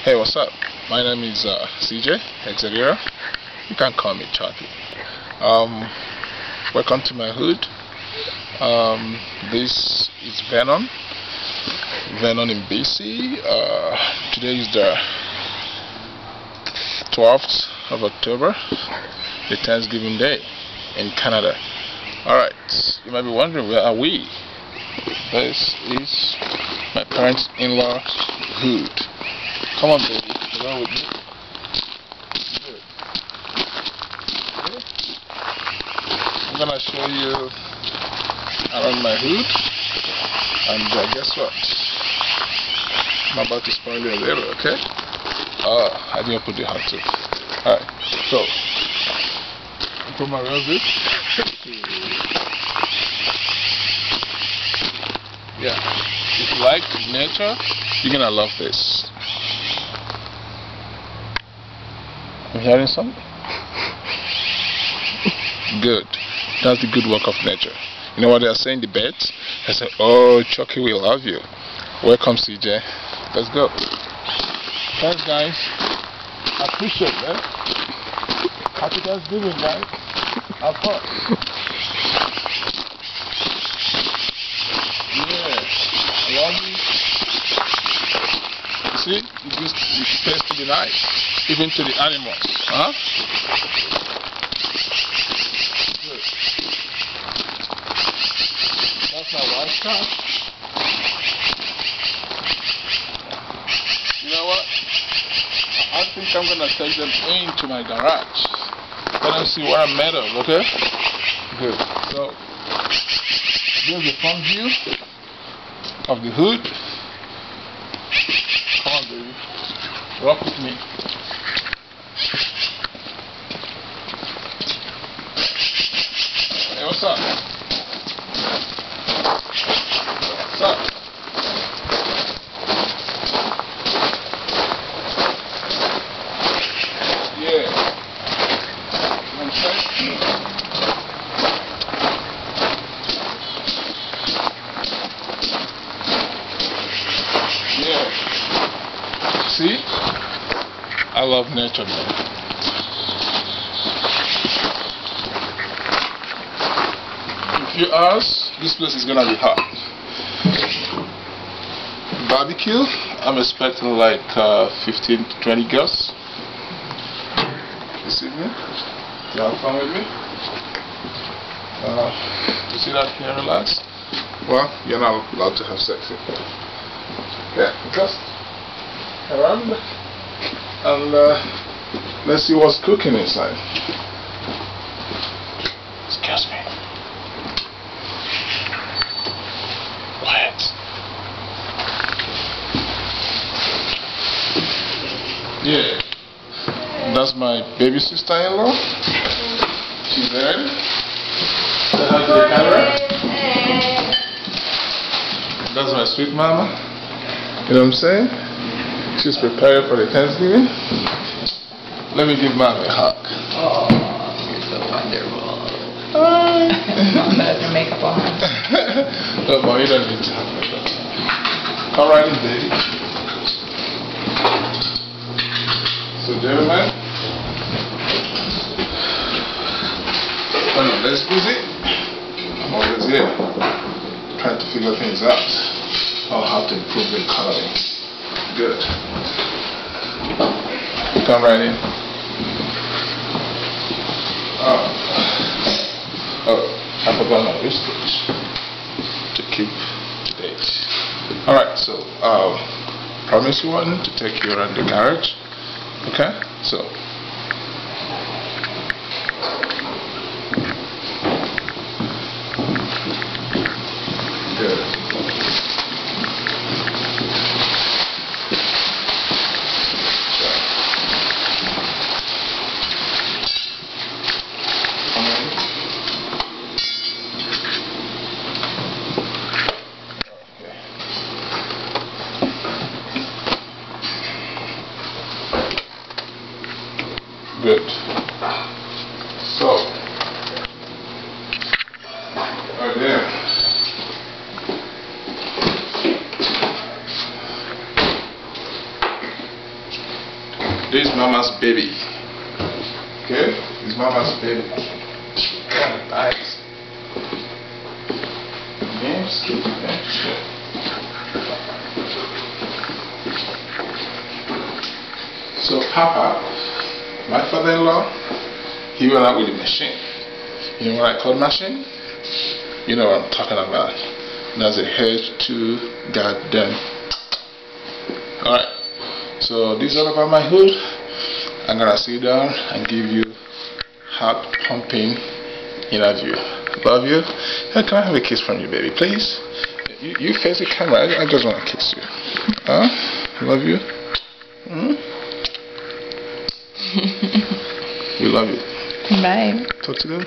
Hey, what's up? My name is CJ Exeguera. You can call me Charlie. Welcome to my hood. This is Vernon in BC. Today is the 12th of October, the Thanksgiving Day in Canada. Alright, you might be wondering, where are we? This is my parents' in-law's hood. Come on, baby, go with me. Good. Okay. I'm gonna show you around my hood, and guess what? I'm about to spoil you a little, okay? I didn't put the hat too. Alright, so I put my rabbit. Yeah, if you like nature, you're gonna love this. You hearing something? Good. That's the good work of nature. You know what they are saying, the birds? They say, oh, Chucky, we love you. Welcome, CJ. Let's go. Thanks, guys. I appreciate that. Happy Thanksgiving, guys. Have fun. Yeah. I love you. See, it gives space to be nice, even to the animals, huh? Good. That's my wife's car. You know what? I think I'm gonna take them into my garage. Let them see what I'm made of, okay? Good. So, here's the front view of the hood. Come on, baby. Walk with me. Hey, what's up? What's up? Yeah. You know what I'm saying? Yeah. See? I love nature, man. In a few hours, this place is gonna be hot. Barbecue, I'm expecting like 15 to 20 girls this evening. You have fun with me? You see that here, relax? Well, you're not allowed to have sex here. Yeah, just around and let's see what's cooking inside. Excuse me. Quiet. Yeah, that's my baby sister-in-law. She's there. Say hi to the camera. That's my sweet mama. You know what I'm saying? She's preparing for the Thanksgiving. Let me give Mom a hug. Oh, you're so wonderful. Hi. Mom has her makeup on. No, Mom, you don't need to have makeup. Come right in, baby. So, gentlemen, when I'm less busy, I'm always here, trying to figure things out, or how to improve the economy. Good. Come right in. I forgot my wristwatch to keep the date. Alright, so promise you one to take you around the garage. Okay? So good. Good. So, right there. This is Mama's baby. Okay? This is Mama's baby. Come on, eyes. Yes, good. So Papa, my father-in-law, he went out with the machine. You know what I call machine? You know what I'm talking about. That's a H2 goddamn. Alright. So this is all about my hood. I'm gonna sit down and give you heart pumping interview. Love you. Hey, can I have a kiss from you, baby, please? You face the camera. I just wanna kiss you. Love you. We love you. Bye. Talk to them.